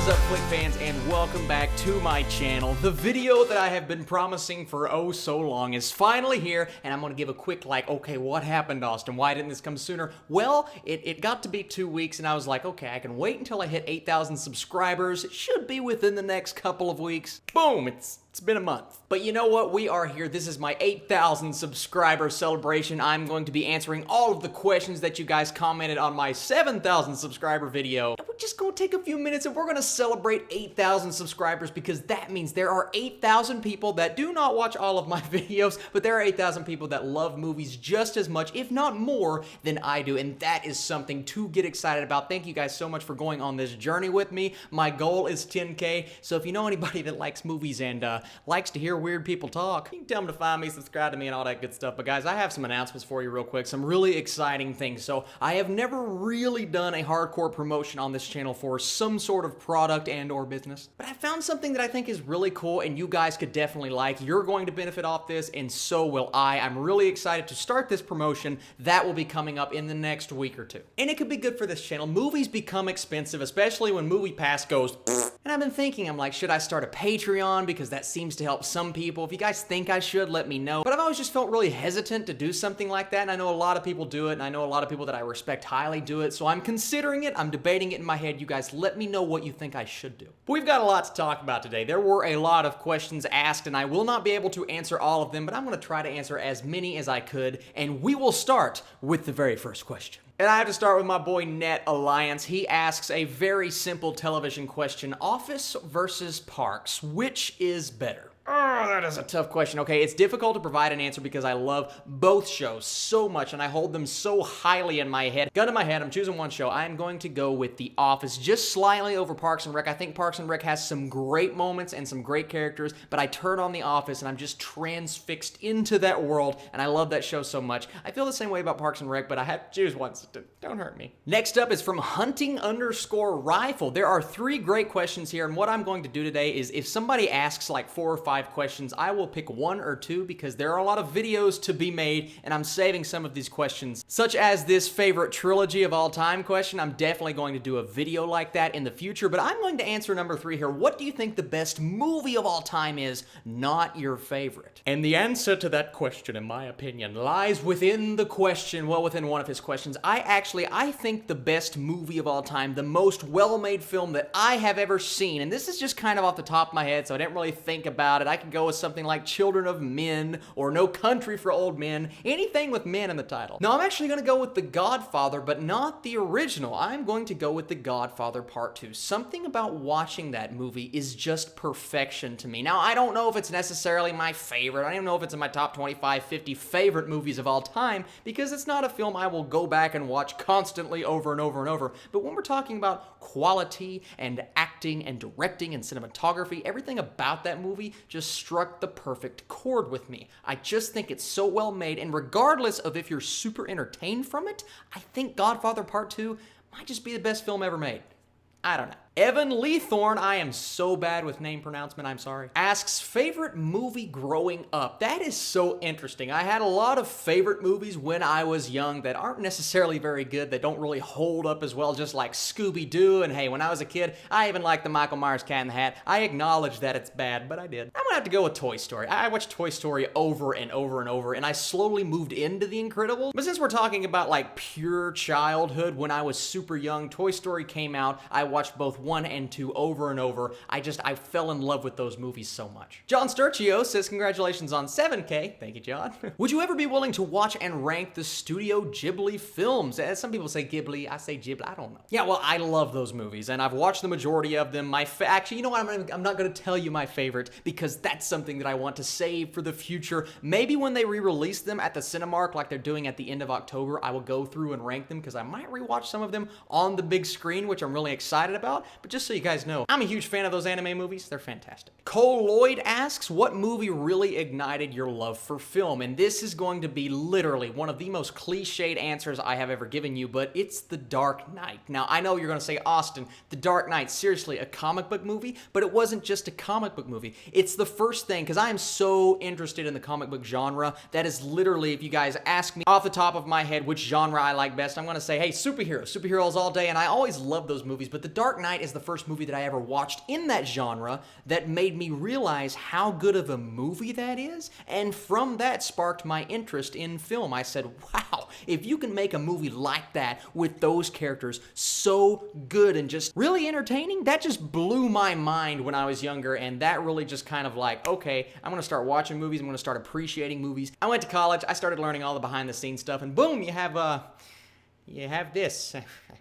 is up, Wick fans, and welcome back to my channel. The video that I have been promising for oh so long is finally here, and I'm gonna give a quick okay, what happened, Austin? Why didn't this come sooner? Well, it got to be 2 weeks, and I was like, okay, I can wait until I hit 8,000 subscribers. It should be within the next couple of weeks. Boom, it's been a month. But you know what? We are here. This is my 8,000 subscriber celebration. I'm going to be answering all of the questions that you guys commented on my 7,000 subscriber video. And we're just going to take a few minutes and we're going to celebrate 8,000 subscribers because that means there are 8,000 people that do not watch all of my videos, but there are 8,000 people that love movies just as much, if not more, than I do. And that is something to get excited about. Thank you guys so much for going on this journey with me. My goal is 10K. So if you know anybody that likes movies and likes to hear weird people talk, you can tell them to find me, subscribe to me, and all that good stuff. But guys, I have some announcements for you real quick, some really exciting things. So I have never really done a hardcore promotion on this channel for some sort of product and or business, but I found something that I think is really cool and you guys could definitely like. You're going to benefit off this and so will I. I'm really excited to start this promotion. That will be coming up in the next week or two. And it could be good for this channel. Movies become expensive, especially when MoviePass goes and I've been thinking, I'm like, should I start a Patreon? Because that seems to help some people. If you guys think I should, let me know. But I've always just felt really hesitant to do something like that, and I know a lot of people do it, and I know a lot of people that I respect highly do it, so I'm considering it, I'm debating it in my head. You guys let me know what you think I should do. But we've got a lot to talk about today. There were a lot of questions asked, and I will not be able to answer all of them, but I'm going to try to answer as many as I could, and we will start with the very first question. And I have to start with my boy Net Alliance. He asks a very simple television question: Office versus Parks, which is better? Oh, that is a tough question. Okay, it's difficult to provide an answer because I love both shows so much and I hold them so highly in my head. Gun to my head, I'm choosing one show. I'm going to go with The Office, just slightly over Parks and Rec. I think Parks and Rec has some great moments and some great characters, but I turn on The Office and I'm just transfixed into that world, and I love that show so much. I feel the same way about Parks and Rec, but I have to choose one, so don't hurt me. Next up is from Hunting_Rifle. There are 3 great questions here, and what I'm going to do today is if somebody asks like 4 or 5 questions, I will pick 1 or 2 because there are a lot of videos to be made and I'm saving some of these questions, such as this favorite trilogy of all time question. I'm definitely going to do a video like that in the future, but I'm going to answer number 3 here. What do you think the best movie of all time is, not your favorite? And the answer to that question, in my opinion, lies within the question, well, within one of his questions. I think the best movie of all time, the most well-made film that I have ever seen, and this is just kind of off the top of my head, so I didn't really think about it. I could go with something like Children of Men or No Country for Old Men, anything with men in the title. No, I'm actually going to go with The Godfather, but not the original. I'm going to go with The Godfather Part 2. Something about watching that movie is just perfection to me. Now, I don't know if it's necessarily my favorite. I don't even know if it's in my top 25, 50 favorite movies of all time, because it's not a film I will go back and watch constantly over and over and over. But when we're talking about quality and acting and directing and cinematography, everything about that movie just struck the perfect chord with me. I just think it's so well made, and regardless of if you're super entertained from it, I think Godfather Part 2 might just be the best film ever made. I don't know. Evan Leethorn, I am so bad with name pronouncement, I'm sorry, asks favorite movie growing up. That is so interesting. I had a lot of favorite movies when I was young that aren't necessarily very good, that don't really hold up as well, just like Scooby-Doo, and hey, when I was a kid, I even liked the Michael Myers Cat in the Hat. I acknowledge that it's bad, but I did. I'm gonna have to go with Toy Story. I watched Toy Story over and over and over, and I slowly moved into The Incredibles. But since we're talking about like pure childhood, when I was super young, Toy Story came out, I watched both 1 and 2 over and over. I fell in love with those movies so much. John Sturchio says, congratulations on 7K. Thank you, John. Would you ever be willing to watch and rank the Studio Ghibli films? As some people say Ghibli, I say Ghibli, I don't know. Yeah, well, I love those movies, and I've watched the majority of them. Actually, you know what, I'm not gonna tell you my favorite, because that's something that I want to save for the future. Maybe when they re-release them at the Cinemark, like they're doing at the end of October, I will go through and rank them, because I might rewatch some of them on the big screen, which I'm really excited about. But just so you guys know, I'm a huge fan of those anime movies. They're fantastic. Cole Lloyd asks, what movie really ignited your love for film? And this is going to be literally one of the most cliched answers I have ever given you, but it's The Dark Knight. Now, I know you're going to say, Austin, The Dark Knight, seriously, a comic book movie? But it wasn't just a comic book movie. It's the first thing, because I am so interested in the comic book genre, that is literally, if you guys ask me off the top of my head which genre I like best, I'm going to say, hey, superheroes all day, and I always love those movies, but The Dark Knight is the first movie that I ever watched in that genre that made me realize how good of a movie that is, and from that sparked my interest in film. I said, wow, if you can make a movie like that with those characters so good and just really entertaining, that just blew my mind when I was younger, and that really just kind of like, okay, I'm gonna start watching movies, I'm gonna start appreciating movies. I went to college, I started learning all the behind the scenes stuff, and boom, you have this.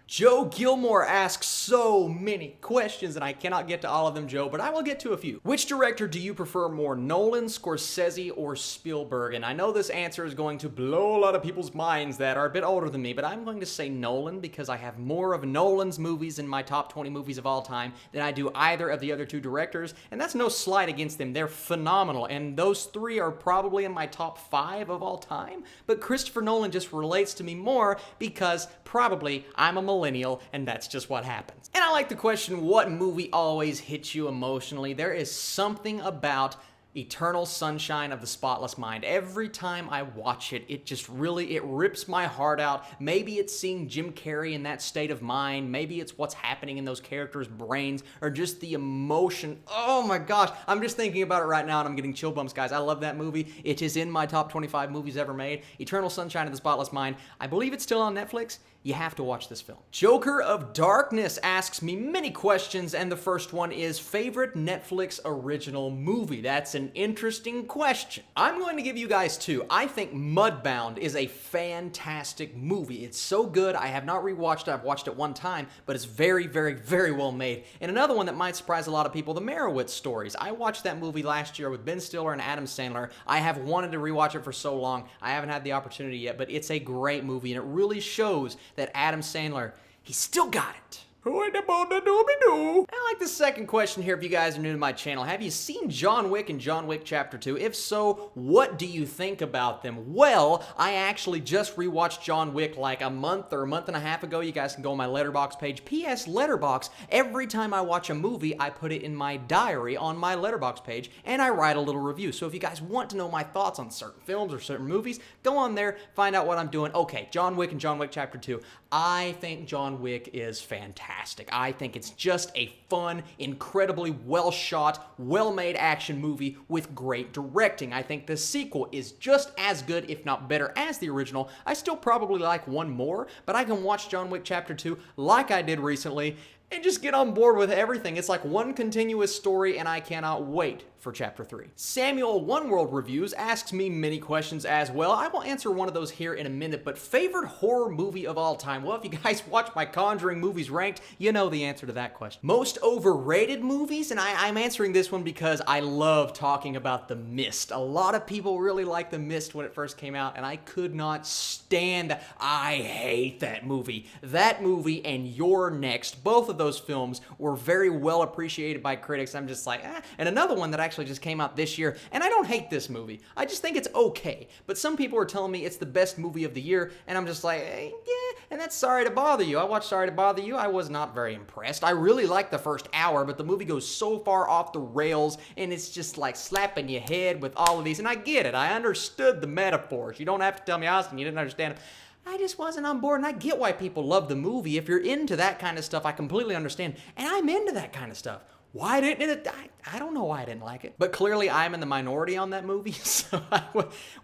Joe Gilmore asks so many questions, and I cannot get to all of them, Joe, but I will get to a few. Which director do you prefer more, Nolan, Scorsese, or Spielberg? And I know this answer is going to blow a lot of people's minds that are a bit older than me, but I'm going to say Nolan because I have more of Nolan's movies in my top 20 movies of all time than I do either of the other two directors, and that's no slight against them. They're phenomenal, and those three are probably in my top 5 of all time, but Christopher Nolan just relates to me more because probably I'm a millennial, and that's just what happens. And I like the question, what movie always hits you emotionally? There is something about Eternal Sunshine of the Spotless Mind. Every time I watch it, it rips my heart out. Maybe it's seeing Jim Carrey in that state of mind. Maybe it's what's happening in those characters' brains, or just the emotion. Oh my gosh, I'm just thinking about it right now and I'm getting chill bumps, guys. I love that movie. It is in my top 25 movies ever made. Eternal Sunshine of the Spotless Mind. I believe it's still on Netflix. You have to watch this film. Joker of Darkness asks me many questions, and the first one is favorite Netflix original movie. That's an interesting question. I'm going to give you guys two. I think Mudbound is a fantastic movie. It's so good. I have not rewatched it. I've watched it one time, but it's very, very, very well made. And another one that might surprise a lot of people, The Merowitz Stories. I watched that movie last year with Ben Stiller and Adam Sandler. I have wanted to rewatch it for so long. I haven't had the opportunity yet, but it's a great movie, and it really shows that Adam Sandler, he's still got it. I like the second question here if you guys are new to my channel. Have you seen John Wick and John Wick Chapter 2? If so, what do you think about them? Well, I actually just rewatched John Wick like a month or a month and a half ago. You guys can go on my Letterboxd page. P.S. Letterboxd, every time I watch a movie, I put it in my diary on my Letterboxd page, and I write a little review. So if you guys want to know my thoughts on certain films or certain movies, go on there, find out what I'm doing. Okay, John Wick and John Wick Chapter 2. I think John Wick is fantastic. I think it's just a fun, incredibly well-shot, well-made action movie with great directing. I think the sequel is just as good, if not better, as the original. I still probably like one more, but I can watch John Wick Chapter 2 like I did recently and just get on board with everything. It's like one continuous story, and I cannot wait for Chapter 3. Samuel One World Reviews asks me many questions as well. I will answer one of those here in a minute, but favorite horror movie of all time? Well, if you guys watch my Conjuring movies ranked, you know the answer to that question. Most overrated movies, and I'm answering this one because I love talking about The Mist. A lot of people really liked The Mist when it first came out, and I could not stand that. I hate that movie. That movie and You're Next, both of those films were very well appreciated by critics. I'm just like, And another one that actually just came out this year, and I don't hate this movie. I just think it's okay. But some people are telling me it's the best movie of the year, and I'm just like, yeah, and that's Sorry to Bother You. I watched Sorry to Bother You. I was not very impressed. I really liked the first hour, but the movie goes so far off the rails, and it's just like slapping your head with all of these, and I get it. I understood the metaphors. You don't have to tell me, Austin, you didn't understand it. I just wasn't on board, and I get why people love the movie. If you're into that kind of stuff, I completely understand, and I'm into that kind of stuff. Why didn't it? I don't know why I didn't like it. But clearly I'm in the minority on that movie. So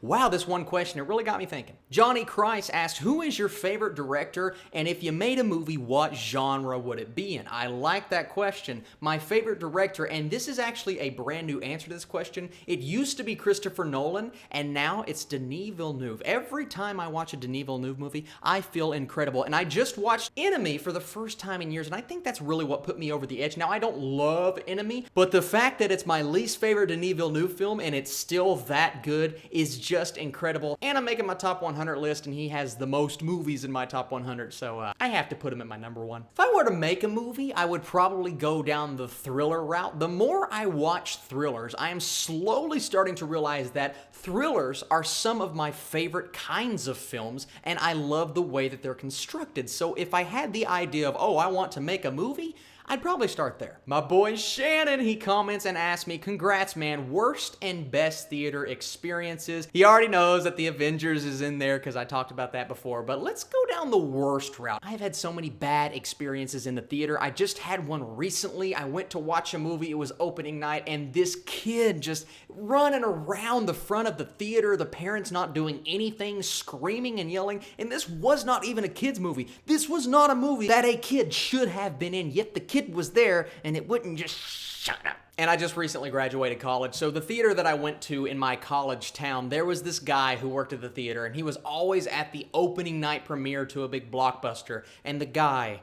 wow, this one question, it really got me thinking. Johnny Christ asked, who is your favorite director? And if you made a movie, what genre would it be in? I like that question. My favorite director, and this is actually a brand new answer to this question. It used to be Christopher Nolan, and now it's Denis Villeneuve. Every time I watch a Denis Villeneuve movie, I feel incredible. And I just watched Enemy for the first time in years, and I think that's really what put me over the edge. Now, I don't love Enemy, but the fact that it's my least favorite Denis Villeneuve film and it's still that good is just incredible. And I'm making my top 100 list, and he has the most movies in my top 100, so I have to put him at my number one. If I were to make a movie, I would probably go down the thriller route. The more I watch thrillers, I am slowly starting to realize that thrillers are some of my favorite kinds of films, and I love the way that they're constructed. So if I had the idea of, oh, I want to make a movie, I'd probably start there. My boy Shannon, he comments and asks me, congrats man, worst and best theater experiences. He already knows that the Avengers is in there because I talked about that before, but let's go down the worst route. I've had so many bad experiences in the theater. I just had one recently. I went to watch a movie, it was opening night, and this kid just running around the front of the theater, the parents not doing anything, screaming and yelling, and this was not even a kid's movie. This was not a movie that a kid should have been in, yet the kid was there and it wouldn't just shut up. And I just recently graduated college, so the theater that I went to in my college town, there was this guy who worked at the theater, and he was always at the opening night premiere to a big blockbuster, and the guy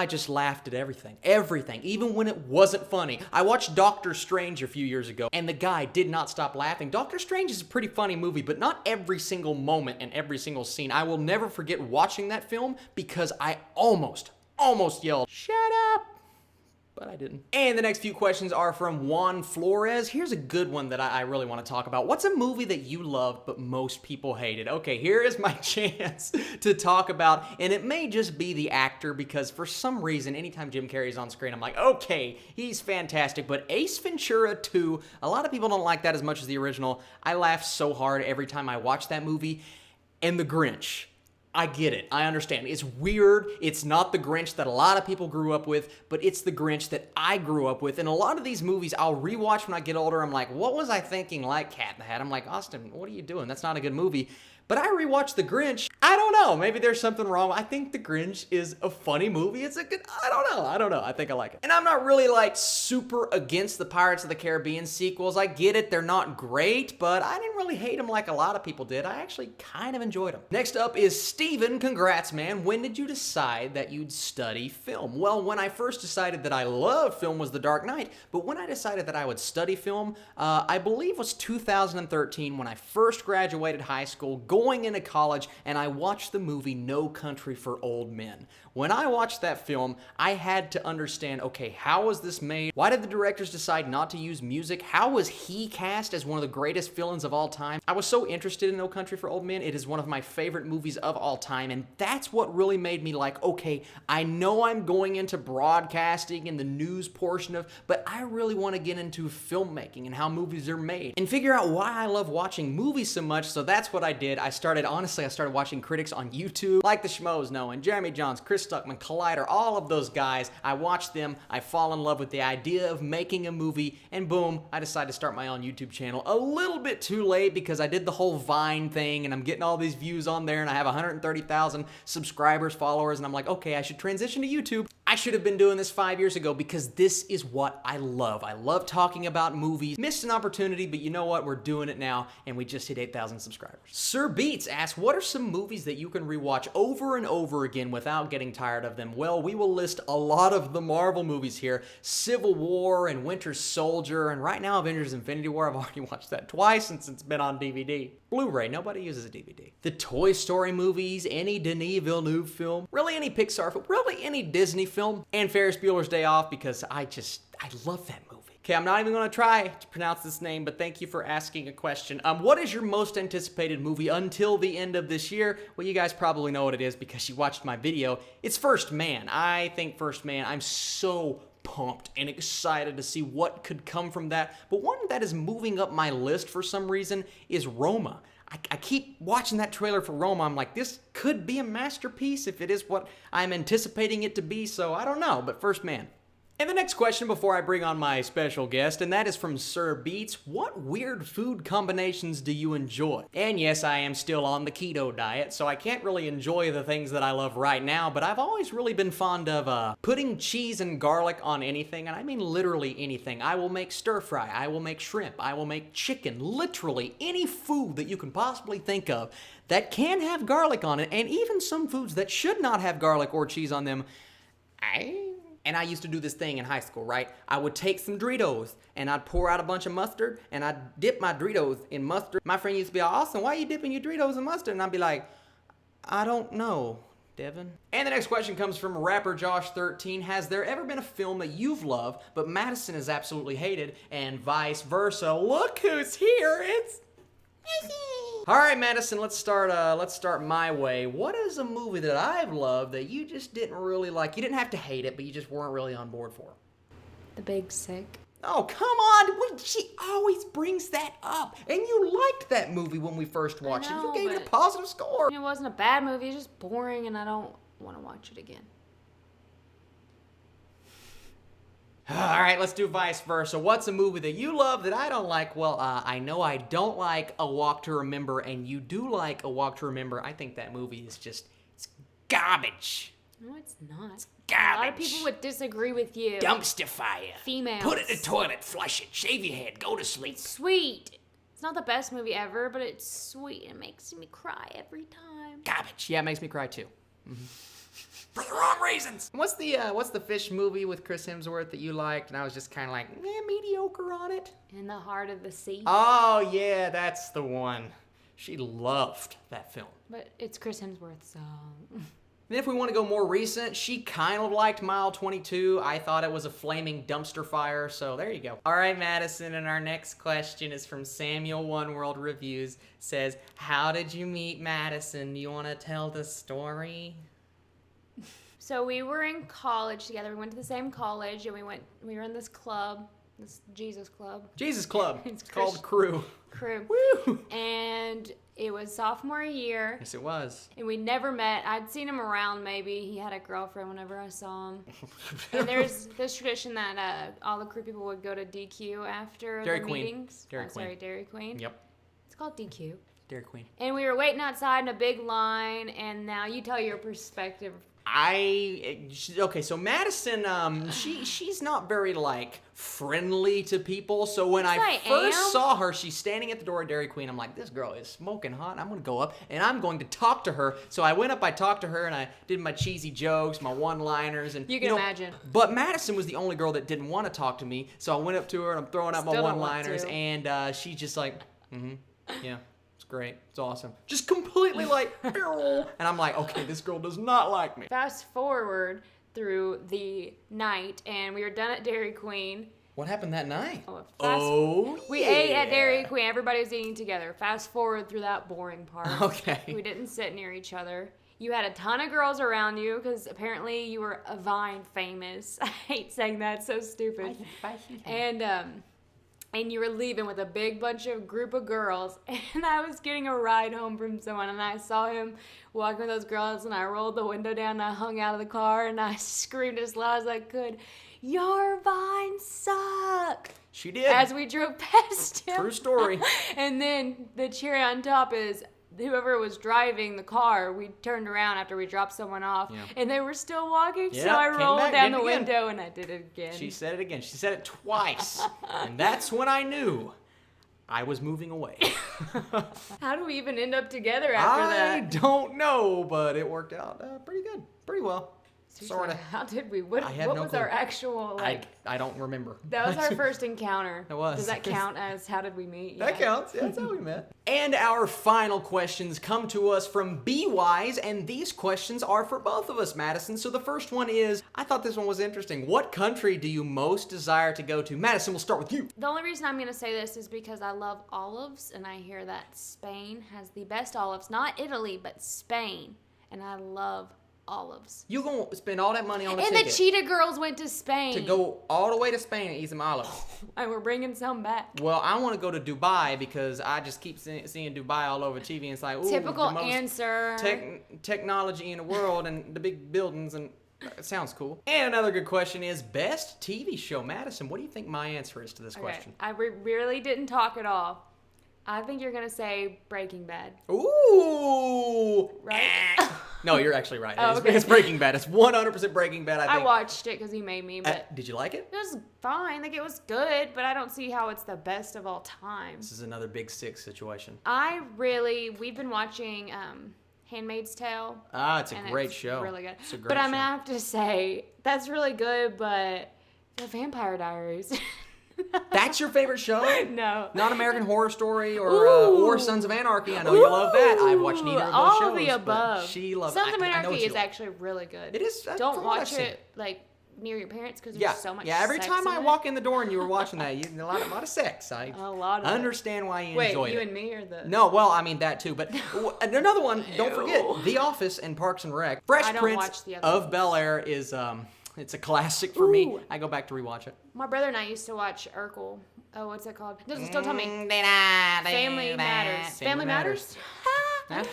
just laughed at everything, even when it wasn't funny. I watched Doctor Strange a few years ago, and the guy did not stop laughing. Doctor Strange is a pretty funny movie, but not every single moment and every single scene. I will never forget watching that film because I almost yelled, "Shut up!" But I didn't. And the next few questions are from Juan Flores. Here's a good one that I really want to talk about. What's a movie that you loved but most people hated? Okay, here is my chance to talk about, and it may just be the actor because for some reason, anytime Jim Carrey's on screen, I'm like, okay, he's fantastic. But Ace Ventura 2, a lot of people don't like that as much as the original. I laugh so hard every time I watch that movie. And The Grinch. I get it. I understand. It's weird. It's not the Grinch that a lot of people grew up with, but it's the Grinch that I grew up with. And a lot of these movies I'll rewatch when I get older. I'm like, what was I thinking like Cat in the Hat? I'm like, Austin, what are you doing? That's not a good movie. But I rewatched The Grinch. I don't know. Maybe there's something wrong. I think The Grinch is a funny movie. It's a good, I don't know. I think I like it. And I'm not really like super against the Pirates of the Caribbean sequels. I get it. They're not great, but I didn't really hate them like a lot of people did. I actually kind of enjoyed them. Next up is Steven. Congrats, man. When did you decide that you'd study film? Well, when I first decided that I loved film was The Dark Knight, but when I decided that I would study film, I believe was 2013 when I first graduated high school, going into college, and I watched the movie No Country for Old Men. When I watched that film, I had to understand, okay, how was this made? Why did the directors decide not to use music? How was he cast as one of the greatest villains of all time? I was so interested in No Country for Old Men. It is one of my favorite movies of all time, and that's what really made me like, okay, I know I'm going into broadcasting and the news portion of, but I really want to get into filmmaking and how movies are made and figure out why I love watching movies so much, so that's what I did. I started watching critics on YouTube, like the Schmoes know, and Jeremy Johns, Chris Stuckman, Collider, all of those guys. I watched them, I fall in love with the idea of making a movie, and boom, I decided to start my own YouTube channel a little bit too late because I did the whole Vine thing, and I'm getting all these views on there, and I have 130,000 subscribers, followers, and I'm like, okay, I should transition to YouTube. I should have been doing this 5 years ago because this is what I love. I love talking about movies. Missed an opportunity, but you know what? We're doing it now, and we just hit 8,000 subscribers. Sir Beats asks, what are some movies that you can rewatch over and over again without getting tired of them? Well, we will list a lot of the Marvel movies here. Civil War and Winter Soldier, and right now Avengers Infinity War. I've already watched that twice since it's been on DVD. Blu-ray, nobody uses a DVD. The Toy Story movies, any Denis Villeneuve film, really any Pixar film, really any Disney film, and Ferris Bueller's Day Off because I love that movie. Okay, I'm not even gonna try to pronounce this name, but thank you for asking a question. What is your most anticipated movie until the end of this year? Well, you guys probably know what it is because you watched my video. It's First Man. I think First Man, I'm so pumped and excited to see what could come from that. But one that is moving up my list for some reason is Roma. I keep watching that trailer for Roma. I'm like, this could be a masterpiece if it is what I'm anticipating it to be, so I don't know, but First Man. And the next question before I bring on my special guest, and that is from Sir Beats. What weird food combinations do you enjoy? And yes, I am still on the keto diet, so I can't really enjoy the things that I love right now, but I've always really been fond of putting cheese and garlic on anything, and I mean literally anything. I will make stir fry, I will make shrimp, I will make chicken, literally any food that you can possibly think of that can have garlic on it, and even some foods that should not have garlic or cheese on them. And I used to do this thing in high school, right? I would take some Doritos, and I'd pour out a bunch of mustard, and I'd dip my Doritos in mustard. My friend used to be like, Austin, why are you dipping your Doritos in mustard? And I'd be like, I don't know, Devin. And the next question comes from rapper Josh13. Has there ever been a film that you've loved, but Madison has absolutely hated, and vice versa? Look who's here, it's All right, Madison, let's start my way. What is a movie that I've loved that you just didn't really like? You didn't have to hate it, but you just weren't really on board for. The Big Sick. Oh, come on. She always brings that up. And you liked that movie when we first watched it. You gave it a positive score. It wasn't a bad movie. It's just boring, and I don't want to watch it again. All right, let's do vice versa. What's a movie that you love that I don't like? Well, I know I don't like A Walk to Remember, and you do like A Walk to Remember. I think that movie is just, it's garbage. No, it's not. It's garbage. A lot of people would disagree with you. Dumpster fire. Females. Put it in the toilet, flush it, shave your head, go to sleep. It's sweet. It's not the best movie ever, but it's sweet. It makes me cry every time. Garbage. Yeah, it makes me cry too. Mm-hmm. For the wrong reasons. What's the fish movie with Chris Hemsworth that you liked? And I was just kind of like, mediocre on it. In the Heart of the Sea. Oh, yeah, that's the one. She loved that film. But it's Chris Hemsworth, so... And if we want to go more recent, she kind of liked Mile 22. I thought it was a flaming dumpster fire, so there you go. All right, Madison, and our next question is from Samuel One World Reviews. Says, how did you meet Madison? Do you want to tell the story? So we were in college together. We went to the same college, and we were in this club, this Jesus Club. Jesus Club. It's called Crew. Crew. Woo! And it was sophomore year. Yes, it was. And we never met. I'd seen him around maybe. He had a girlfriend whenever I saw him. And there's this tradition that all the crew people would go to DQ after Dairy the Queen. meetings. Dairy Queen. Yep. It's called DQ. Dairy Queen. And we were waiting outside in a big line, and now you tell your perspective. Okay, so Madison, she's not very, friendly to people. So when I first saw her, she's standing at the door of Dairy Queen. I'm like, this girl is smoking hot. I'm going to go up, and I'm going to talk to her. So I went up, I talked to her, and I did my cheesy jokes, my one-liners. And you can imagine. But Madison was the only girl that didn't want to talk to me. So I went up to her, and I'm throwing out my one-liners, and she's just like, yeah. Great. It's awesome. Just completely and I'm like, okay, this girl does not like me. Fast forward through the night, and we were done at Dairy Queen. What happened that night? We ate at Dairy Queen. Everybody was eating together. Fast forward through that boring part. Okay. We didn't sit near each other. You had a ton of girls around you because apparently you were a Vine famous. I hate saying that. It's so stupid. And you were leaving with a big group of girls, and I was getting a ride home from someone, and I saw him walking with those girls, and I rolled the window down, and I hung out of the car, and I screamed as loud as I could, "Your vines suck!" She did. As we drove past him. True story. And then the cherry on top is, whoever was driving the car, we turned around after we dropped someone off, and they were still walking, so I rolled down the window, and I did it again. She said it again. She said it twice. And that's when I knew I was moving away. How do we even end up together after that? I don't know, but it worked out pretty good. Pretty well. Sort of. How did we? What was our actual, I don't remember. That was our first encounter. It was. Does that count as how did we meet? That counts. Yeah, that's how we met. And our final questions come to us from B-Wise, and these questions are for both of us, Madison. So the first one is, I thought this one was interesting. What country do you most desire to go to? Madison, we'll start with you. The only reason I'm going to say this is because I love olives, and I hear that Spain has the best olives. Not Italy, but Spain. And I love olives. You gonna spend all that money on a ticket. And the Cheetah Girls went to Spain. To go all the way to Spain and eat some olives. And we're bringing some back. Well, I want to go to Dubai because I just keep seeing Dubai all over TV, and it's like, ooh, typical the most answer. Technology in the world and the big buildings, and it sounds cool. And another good question is, best TV show, Madison. What do you think my answer is to this question? I really didn't talk at all. I think you're going to say Breaking Bad. Ooh. Right? No, you're actually right. Oh, okay. It's Breaking Bad. It's 100% Breaking Bad, I think. I watched it because he made me, but... did you like it? It was fine. Like, it was good, but I don't see how it's the best of all time. This is another Big Six situation. We've been watching Handmaid's Tale. It's a great show. Really good. It's a great but show. I'm going to have to say, that's really good, but The Vampire Diaries... That's your favorite show? No. Not American Horror Story or Sons of Anarchy. I know you love that. I've watched neither of those shows. All of the above. She loves Sons of Anarchy is actually really good. It is. Don't watch it near your parents because there's so much Yeah, every sex time in I it? walk in the door and you were watching that, a lot of sex. I understand why you enjoyed it. Wait, you and me or the... No, well, I mean that too, but another one, don't forget, The Office and Parks and Rec. Fresh Prince of Bel-Air is, it's a classic for me. I go back to rewatch it. My brother and I used to watch Urkel. Oh, what's it called? Don't tell me. Family Matters. Family Matters?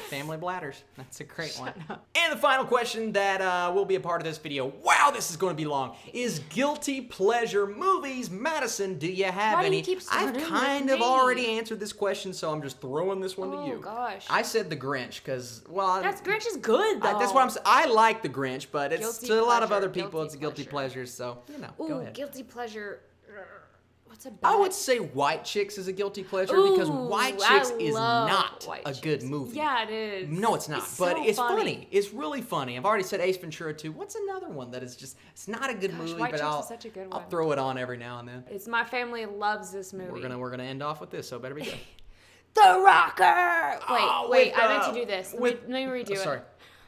Family Bladders. That's a great one. And the final question that will be a part of this video, wow, this is going to be long, is guilty pleasure movies. Madison, do you have any? I've kind of already answered this question, so I'm just throwing this one to you. Oh, gosh. I said The Grinch, because, well... Grinch is good, though. That's what I'm saying. I like The Grinch, but it's to a lot of other people, it's a guilty pleasure, so, go ahead. Guilty pleasure... What's a bad... I would say White Chicks is a guilty pleasure because White Chicks is not a good movie. Yeah, it is. No, it's not. But it's funny. It's really funny. I've already said Ace Ventura 2. What's another one that is just, it's not a good movie, White but Chicks is such a good one. I'll throw it on every now and then. It's my family loves this movie. We're gonna end off with this, so it better be good. The Rocker! Wait, I meant to do this. Let me redo it. Sorry.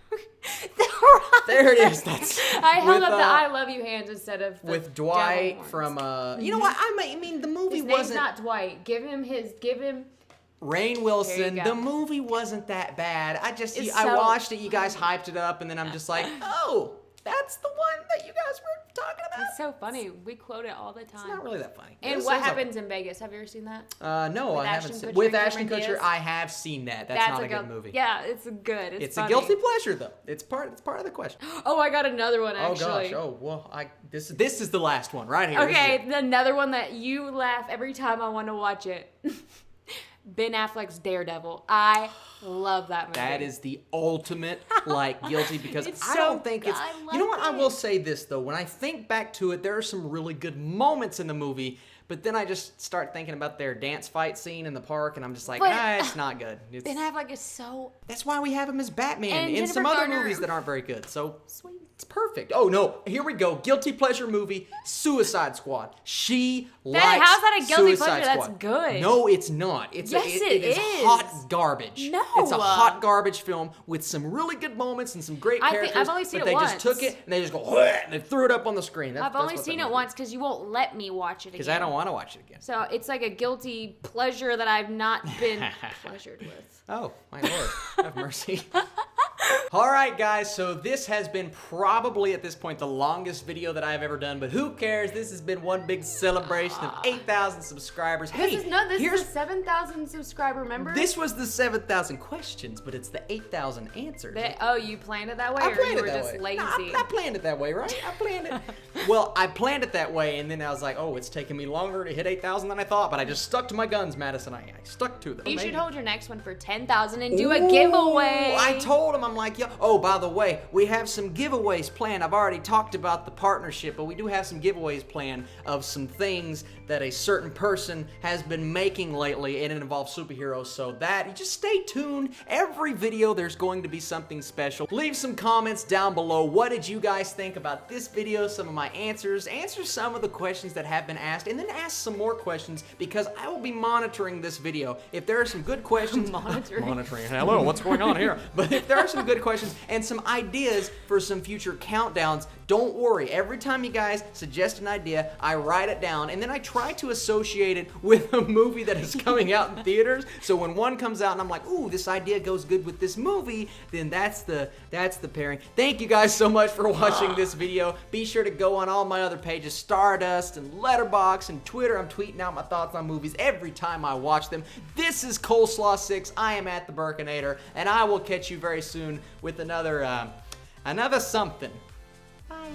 The Rocker! There it is. I held up the I love you hands instead of the with Dwight from you know what? I mean the movie his wasn't name's not Dwight. Give him Rainn Wilson. The movie wasn't that bad. I watched it, you guys hyped it up, and then I'm just like, oh, that's the one that you guys were talking about? It's so funny. We quote it all the time. It's not really that funny. And What Happens in Vegas. Have you ever seen that? No, I haven't seen it. With Ashton Kutcher, I have seen that. That's not a good movie. Yeah, it's good. It's a guilty pleasure, though. It's part of the question. Oh, I got another one, actually. Oh, gosh. Oh, well, this is the last one right here. Okay, another one that you laugh every time I want to watch it. Ben Affleck's Daredevil. I love that movie. That is the ultimate, guilty, because I so don't think it's... You know what? I will say this, though. When I think back to it, there are some really good moments in the movie, but then I just start thinking about their dance fight scene in the park, and I'm just like, it's not good. Ben Affleck is so... That's why we have him as Batman and in Jennifer some other Garner. movies that aren't very good. So Sweet. it's perfect. Oh, no. Here we go. Guilty pleasure movie, Suicide Squad. She likes how's that a guilty Suicide pleasure? Squad. That's good. No, it's not. It is hot garbage. No. It's a hot garbage film with some really good moments and some great characters. I've only seen but it they just took it and they just go, and they threw it up on the screen. I've only seen it once because you won't let me watch it again. Because I don't want to watch it again. So it's like a guilty pleasure that I've not been pleasured with. Oh, my Lord. Have mercy. All right, guys, so this has been probably at this point the longest video that I've ever done, but who cares? This has been one big celebration of 8,000 subscribers. This is the 7,000 subscriber member. This was the 7,000 questions, but it's the 8,000 answers. You planned it that way, I or you were that just way. lazy? No, I planned it that way, right? I planned it. Well, I planned it that way, and then I was like, oh, it's taking me longer to hit 8,000 than I thought, but I just stuck to my guns, Madison. I stuck to them. You should hold your next one for 10,000 and do a giveaway. I told him, I'm like, oh, by the way, we have some giveaways planned. I've already talked about the partnership, but we do have some giveaways planned of some things that a certain person has been making lately, and it involves superheroes. So you just stay tuned. Every video, there's going to be something special. Leave some comments down below. What did you guys think about this video? Some of my answers. Answer some of the questions that have been asked, and then ask some more questions because I will be monitoring this video. If there are some good questions... monitoring. Hello, what's going on here? But if there are some good questions and some ideas for some future countdowns, don't worry. Every time you guys suggest an idea, I write it down, and then I try to associate it with a movie that is coming out in theaters. So when one comes out and I'm like, ooh, this idea goes good with this movie, then that's the pairing. Thank you guys so much for watching this video. Be sure to go on all my other pages, Stardust and Letterboxd and Twitter. I'm tweeting out my thoughts on movies every time I watch them. This is Coleslaw6. I am at the Burkenator, and I will catch you very soon with another something. Bye.